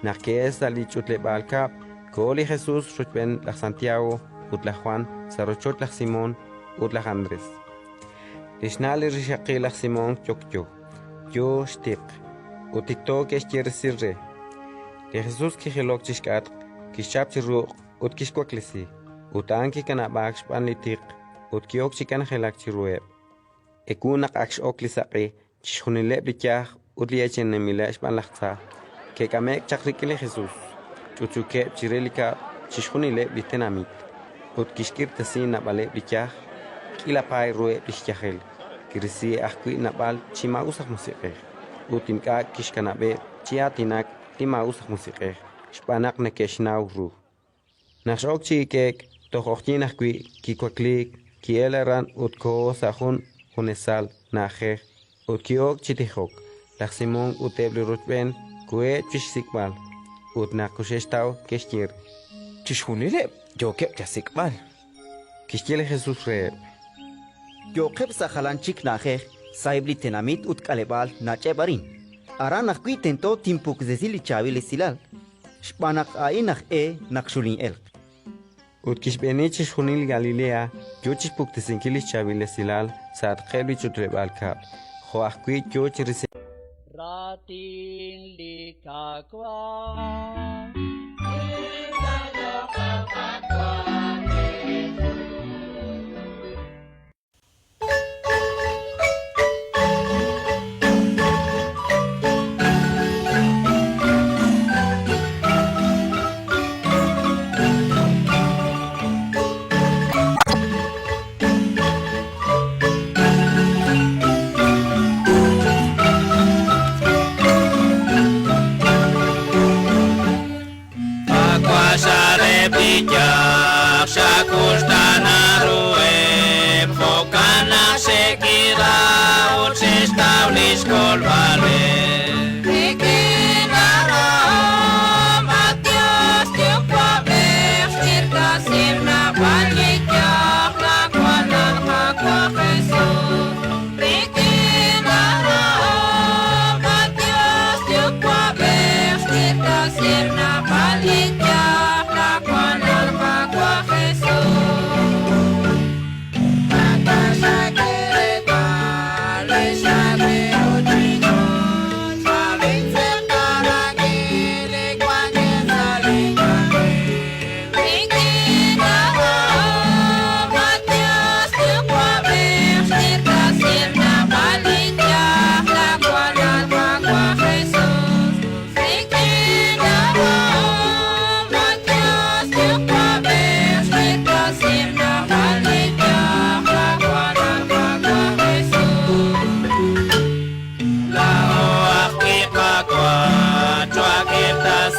naques salichutle balcap, coli Jesús ruchben la Santiago, utla Juan, sarochot la Simón, utla Andrés. Lishnale rishaqi la Simón chokcho, yo shtiq, utito que sirre. De Jesús que gelok chishkat, kishap chiru, utkishkwaklisi, utanki kanabak spanlitik, utkiok chikan gelak chirueb. Ekunak aksh oklisaqi, chishunile blichach, utliachen nemila spanlachta, que kamek chakrikile Jesús, chuchuke chirelika, chishunile blitenamit, utkishkir tasin nabale blichach, kilapay rue blichachel, kirisi akui nabal chimausak musique, utimka kishkanabe, chiatinak, timausak musique, spanak nekeshnau ru. Nashok chikek, tohochtinakui, kikwaklik, kieleran utko sahun, hunesal, naje, utkiok chitihok, laksimon utebli rutben, kue chisikbal, utnakushestau keshtir. Chishunile, yo kep chasikbal. Kishtiele Jesús re. Yo kep sahalanchik naje, saibli tenamit utkalebal nache barin. Aranak tento timpuk zesili chavile silal. Shpanak ainak nakshulin el. Utkishbenichis junil Galilea, yochispuk tesinkilis chavile silal, saat kelwi chutrebal kap. Joachkui yochiris. Ratin likakwa.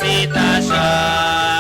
Sita